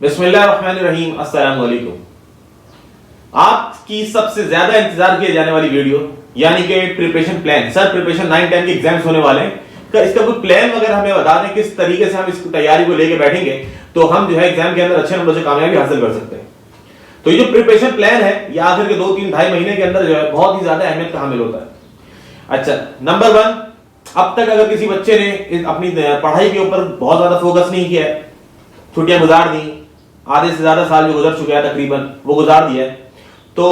बिस्मिल्लाहिर्रहमानिर्रहीम, अस्सलाम वालेकुम। आपकी सबसे ज्यादा इंतजार किए जाने वाली वीडियो यानी कि प्रिपरेशन प्लान। सर प्रिपरेशन 9-10 के एग्जाम्स होने वाले हैं, इसका कोई प्लान वगैरह हमें बता दें किस तरीके से हम इस तैयारी को लेके बैठेंगे तो हम जो है एग्जाम के अंदर अच्छे नंबर से कामयाबी हासिल कर सकते हैं। तो ये जो प्रिपरेशन प्लान है ये आखिर के 2-3-2.5 महीने के अंदर जो है बहुत ही ज्यादा अहमियत का हामिल होता है। अच्छा, नंबर 1, अब तक अगर किसी बच्चे ने अपनी पढ़ाई के ऊपर बहुत ज्यादा फोकस नहीं किया है, छुट्टियां गुजार दी, आधे से ज्यादा साल जो गुजर चुका है तकरीबन वो गुजार दिया है, तो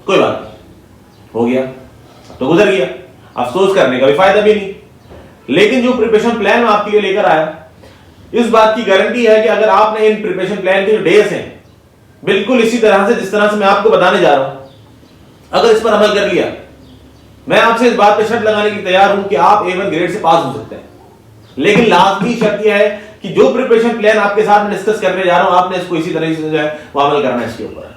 कोई बात नहीं, हो गया तो गुजर गया, अफसोस करने का भी फायदा भी नहीं। लेकिन जो प्रिपरेशन प्लान मैं आपके लिए लेकर आया, इस बात की गारंटी है कि अगर आपने इन प्रिपरेशन प्लान के जो डेज हैं बिल्कुल इसी तरह से जिस तरह से मैं आपको बताने जा रहा हूं, अगर इस पर अमल कर लिया, मैं आपसे इस बात पर शर्त लगाने के लिए तैयार हूं कि आप A1 ग्रेड से पास हो सकते हैं। लेकिन लाजमी शर्त यह है कि जो प्रिपरेशन प्लान आपके साथ में डिस्कस करने जा रहा हूं आपने इसको इसी तरह से जो है वो अमल करना है। इसके ऊपर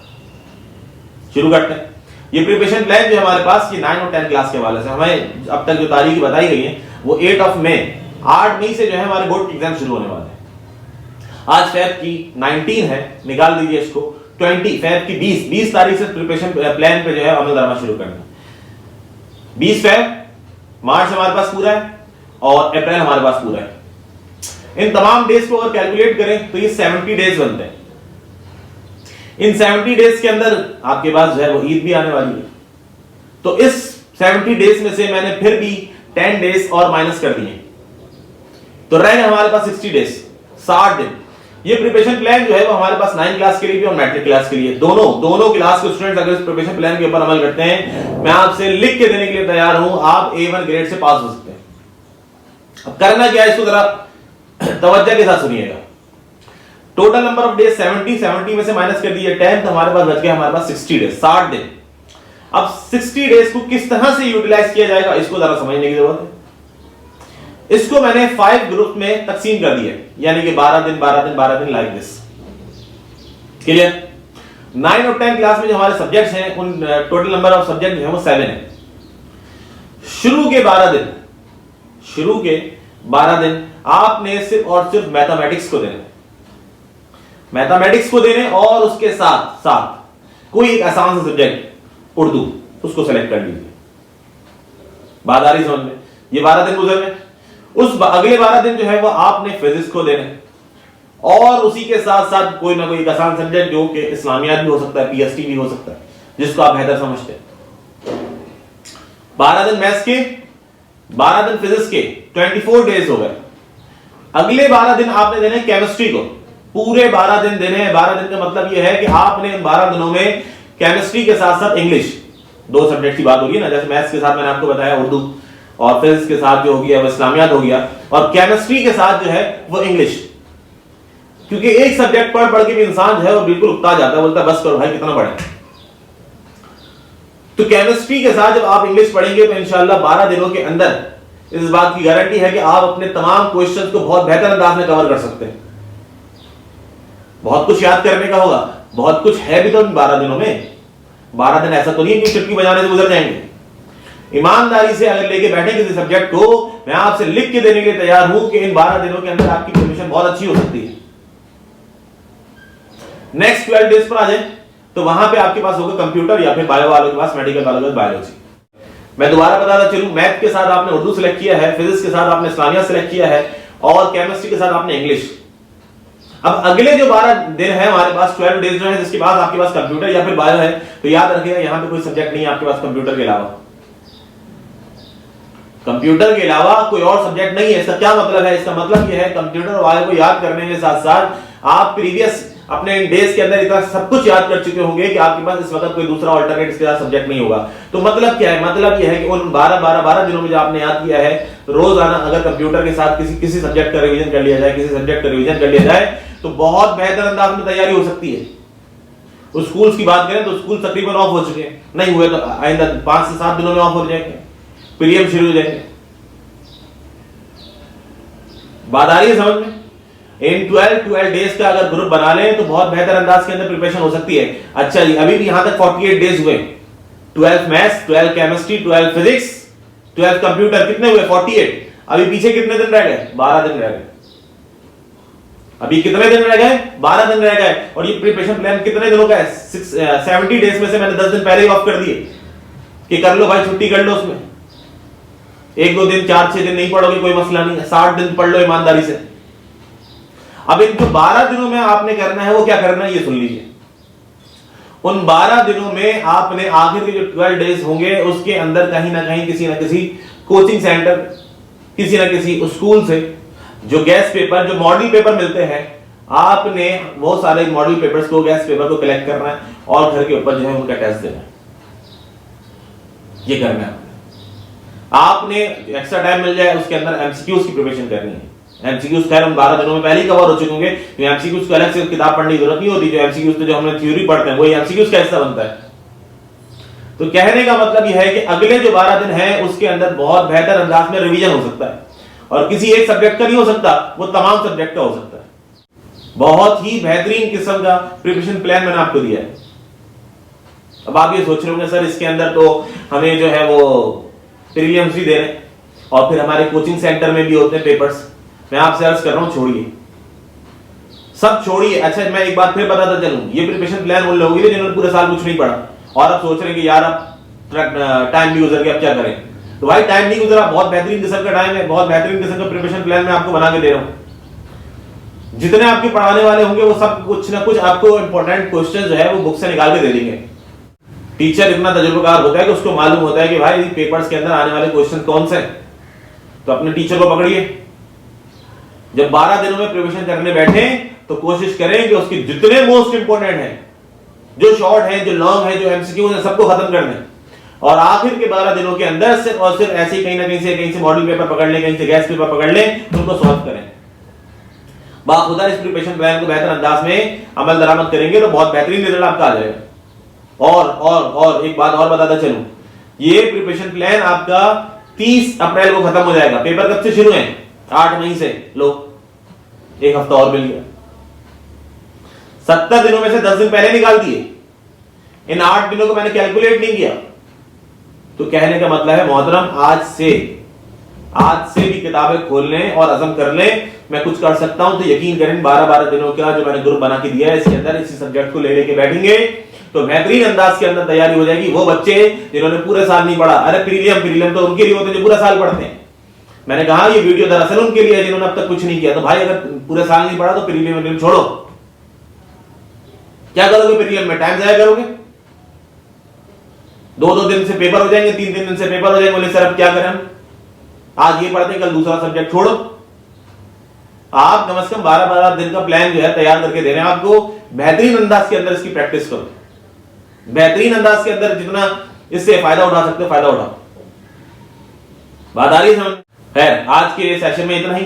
शुरू करते हैं। ये प्रिपरेशन प्लान जो हमारे पास ये 9 और 10 क्लास के हवाले से हमें अब तक जो तारीख बताई गई है वो 8 मई 8 मई से जो है हमारे बोर्ड के एग्जाम शुरू होने वाले हैं। आज फैब की 19 है, निकाल दीजिए इसको, 20 फैब की 20 तारीख से प्रिपरेशन प्लान पे जो है अमल करना शुरू करना है। 20 फैब, मार्च हमारे पास पूरा है और अप्रैल हमारे पास पूरा है। इन तमाम डेज को अगर कैलकुलेट करें तो ये 70 डेज बनते हैं। इन 70 डेज के अंदर आपके पास जो है वो ईद भी आने वाली है, तो इस 70 डेज में से मैंने फिर भी 10 डेज और माइनस कर दिए, तो रह गए हमारे पास 60 डेज, 60 दिन। ये प्रिपरेशन प्लान जो है वो हमारे पास 9 क्लास के लिए भी और मैट्रिक क्लास के लिए, दोनों क्लास के स्टूडेंट्स अगर इस प्रिपरेशन प्लान के ऊपर अमल करते हैं, मैं आपसे लिख के देने के लिए तैयार हूं, आप A1 ग्रेड से पास हो सकते हैं। अब करना क्या है, इसको जरा तवज्जो के साथ सुनिएगा। टोटल नंबर ऑफ डेज 70 में से माइनस कर दिए 10, तो हमारे पास बच गया हमारे पास 60 डेज, 60 दिन। अब 60 डेज को किस तरह से यूटिलाइज किया जाएगा इसको जरा समझने की जरूरत है। इसको मैंने 5 ग्रुप में तकसीम कर दिया, यानी कि 12 दिन लाइक दिस। क्लियर? 9 और 10 क्लास में जो हमारे सब्जेक्ट्स हैं उन टोटल नंबर ऑफ सब्जेक्ट जो है वो 7 है। शुरू के 12 दिन आपने सिर्फ और सिर्फ मैथमेटिक्स को देने और उसके साथ साथ कोई एक आसान सा सब्जेक्ट उर्दू उसको सेलेक्ट कर लीजिए। बात आ रही समझ में? ये 12 दिन गुजर गए, उस अगले 12 दिन जो है वो आपने फिजिक्स को देने और उसी के साथ साथ कोई ना कोई एक आसान सब्जेक्ट जो कि इस्लामियात भी हो सकता है, PST भी हो सकता है, जिसको आप बेहतर समझते हैं। 12 दिन मैथ्स के, 12 दिन फिजिक्स के, 24 डेज हो गए। अगले 12 दिन आपने देने केमिस्ट्री को, पूरे 12 दिन देने हैं। 12 दिन का मतलब यह है कि आपने इन 12 दिनों में केमिस्ट्री के साथ साथ इंग्लिश, 2 सब्जेक्ट की बात होगी ना, जैसे मैथ्स के साथ मैंने आपको बताया उर्दू, और फिजिक्स के साथ जो हो गया वो इस्लामियात हो गया, और केमिस्ट्री के साथ जो है वो इंग्लिश। क्योंकि एक सब्जेक्ट पढ़ के भी इंसान जो है वो बिल्कुल उकता जाता है, बोलता है बस करो भाई कितना पढ़े। तो केमिस्ट्री के साथ जब आप इंग्लिश पढ़ेंगे तो इंशाल्लाह 12 दिनों के अंदर इस बात की गारंटी है कि आप अपने तमाम क्वेश्चंस को बहुत बेहतर अंदाज में कवर कर सकते हैं। बहुत कुछ याद करने का होगा, बहुत कुछ है भी तो इन 12 दिनों में। 12 दिन ऐसा तो नहीं है कि चुटकी बजाने से गुजर जाएंगे। ईमानदारी से अगर लेके बैठे किसी सब्जेक्ट को, मैं आपसे लिख के देने के लिए तैयार हूं कि इन 12 दिनों के अंदर आपकी प्रिपरेशन बहुत अच्छी हो सकती है। नेक्स्ट 12 डेज पर आ जाए तो वहां पे आपके पास होगा कंप्यूटर या फिर बायो वालों के पास मेडिकल वालों के पास बायोलॉजी। मैं दोबारा बताता चलूं, मैथ के साथ आपने उर्दू सेलेक्ट किया है, फिजिक्स के साथ आपने इस्लामियात सेलेक्ट किया है और केमिस्ट्री के साथ आपने इंग्लिश। अब अगले जो 12 दिन है हमारे पास, 12 डेज जो है, जिसके बाद आपके पास कंप्यूटर या फिर बायो है, तो याद रखिएगा यहां पे कोई सब्जेक्ट नहीं है आपके पास कंप्यूटर के अलावा। कंप्यूटर के अलावा कोई और सब्जेक्ट नहीं है। इसका क्या मतलब है? इसका मतलब यह है कंप्यूटर और बायो को याद करने के साथ साथ आप प्रीवियस अपने डेज के अंदर इतना सब कुछ याद कर चुके होंगे कि आपके पास इस वक्त कोई दूसरा अल्टरनेट इसके साथ सब्जेक्ट नहीं होगा। तो मतलब क्या है? मतलब यह है कि उन 12 दिनों में जो आपने याद किया है, रोजाना अगर कंप्यूटर के साथ किसी सब्जेक्ट का रिवीजन कर लिया जाए तो बहुत बेहतर अंदाज में तैयारी हो सकती है। स्कूल्स की बात करें तो स्कूल तकरीबन ऑफ हो चुके हैं, नहीं हुए तो आइंदा 5 से 7 दिनों में ऑफ हो जाएंगे, प्रीलिम शुरू हो जाएंगे। बात आ रही है समझ में? इन 12 डेज का अगर ग्रुप बना लें तो बहुत बेहतर अंदाज के अंदर प्रिपरेशन हो सकती है। अच्छा जी, अभी भी यहां तक 48 डेज हुए। 12 मैथ्स, 12 केमिस्ट्री, 12 फिजिक्स, 12 कंप्यूटर, कितने हुए? 48। अभी पीछे कितने दिन रह गए? 12 दिन रह गए। अभी कितने दिन रह गए? 12 दिन रह गए। और ये प्रिपरेशन प्लान कितने दिनों का है? 70 डेज में से मैंने 10 दिन पहले ही ऑफ कर दिए कि कर लो भाई, छुट्टी कर लो। उसमें 1-2 दिन, 4-6 दिन नहीं पढ़ोगे कोई मसला नहीं, 60 दिन पढ़ लो ईमानदारी से। अब इन जो 12 दिनों में आपने करना है वो क्या करना है ये सुन लीजिए। उन 12 दिनों में आपने आखिर के जो 12 डेज होंगे उसके अंदर कहीं ना कहीं किसी ना किसी कोचिंग सेंटर, किसी ना किसी स्कूल से जो गैस पेपर, जो मॉडल पेपर मिलते हैं, आपने वो सारे मॉडल पेपर्स को, गैस पेपर को कलेक्ट करना है और घर के ऊपर जो है उनका टेस्ट देना है। ये करना है आपने। एक्स्ट्रा टाइम मिल जाए उसके अंदर एमसीक्यूज की प्रिपरेशन करनी है। एमसीक्यूज खैर हम 12 दिनों में पहले ही कवर हो चुके होंगे, तो एमसीक्यूज को अलग से किताब पढ़ने की जरूरत नहीं होती। जो एमसीक्यूज तो जो हमने थ्योरी पढ़ते हैं वही एमसीक्यूज का हिस्सा बनता है। तो कहने का मतलब यह है कि अगले जो 12 दिन है उसके अंदर बहुत बेहतर अंदाज में रिवीजन हो सकता है, और किसी एक सब्जेक्ट का नहीं हो सकता, वो तमाम सब्जेक्ट का हो सकता है। बहुत ही बेहतरीन किस्म का प्रिपरेशन प्लान मैंने आपको दिया है। अब आप ये सोच रहे होंगे सर इसके अंदर तो हमें जो है वो प्रीलिम्स भी दे रहे हैं और फिर हमारे कोचिंग सेंटर में भी होते हैं पेपर्स। मैं आपसे अर्ज कर रहा हूं छोड़िए, सब छोड़िए। अच्छा मैं एक बार फिर बताता चलूं, ये प्रिपरेशन प्लान उन लोगों के लिए जिन्होंने पूरे साल कुछ नहीं पढ़ा और अब सोच रहे हैं कि यार अब टाइम भी गुजर गया, अब क्या करें। तो भाई टाइम नहीं गुजरा, बहुत बेहतरीन किस्म का टाइम है, बहुत बेहतरीन किस्म का प्रिपरेशन प्लान मैं आपको बना के दे रहा हूं। जितने आपके पढ़ाने वाले होंगे वो सब कुछ ना कुछ आपको इंपॉर्टेंट क्वेश्चन जो है वो बुक से निकाल के दे देंगे। टीचर इतना तजुर्बाकार होता है कि उसको मालूम होता है कि भाई पेपर्स के अंदर आने वाले क्वेश्चन कौन से हैं, तो अपने टीचर को पकड़िए। जब 12 दिनों में प्रिपरेशन करने बैठे तो कोशिश करें कि उसके जितने मोस्ट इंपोर्टेंट हैं, जो शॉर्ट है, जो लॉन्ग है, जो एमसीक्यू है, सबको खत्म कर दें और आखिर के 12 दिनों के अंदर सिर्फ और सिर्फ ऐसे ही कहीं ना कहीं से मॉडल पेपर पकड़ लें, कहीं से गैस पेपर पकड़ लें, उनको सॉल्व करें। बाखुदा इस प्रिपरेशन प्लान को बेहतर अंदाज में अमल दरामद करेंगे तो बहुत बेहतरीन रिजल्ट आपका आ जाएगा। और एक बात और बताता चलूं, ये प्रिपरेशन प्लान आपका 30 अप्रैल को खत्म हो जाएगा। पेपर कब से शुरू है? 8 मई से। लो एक हफ्ता और मिल गया। 70 दिनों में से 10 दिन पहले निकाल दिए। इन 8 दिनों को मैंने कैलकुलेट नहीं किया। तो कहने का मतलब है मोहतरम, आज से भी किताबें खोल लें और अज़म कर लें मैं कुछ कर सकता हूं। तो यकीन करें 12-12 दिनों का जो मैंने ग्रुप बना के दिया है, इसके अंदर इसी सब्जेक्ट को ले लेके बैठेंगे तो बेहतरीन अंदाज के अंदर तैयारी हो जाएगी। वो बच्चे जिन्होंने पूरे साल नहीं पढ़ा, अरे प्रीलियम तो उनके लिए होते हैं जो पूरा साल पढ़ते हैं। मैंने कहा ये वीडियो दरअसल उनके लिए है जिन्होंने अब तक कुछ नहीं किया। तो भाई अगर पूरे साल नहीं पढ़ा तो प्रीलियम छोड़ो। क्या करोगे प्रीलियम में? टाइम जाया करोगे। 2-2 दिन से पेपर हो जाएंगे, 3-3 दिन से पेपर हो जाएंगे। बोले सर अब क्या करें हम, आज ये पढ़ते हैं कल दूसरा सब्जेक्ट छोड़ो। आप कम से कम 12-12 दिन का प्लान जो है तैयार करके दे रहे हैं आपको। बेहतरीन अंदाज के अंदर इसकी प्रैक्टिस करो, बेहतरीन अंदाज के अंदर जितना इससे फायदा उठा सकते हो फायदा उठाओ। बात आ रही है समझ? खैर आज के सेशन में इतना ही।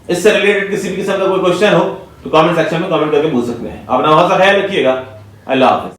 इससे रिलेटेड किसी भी किस्म का कोई क्वेश्चन हो तो कमेंट सेक्शन में कमेंट करके पूछ सकते हैं। अपना हौसला ख्याल रखिएगा। अल्लाह हाफिज।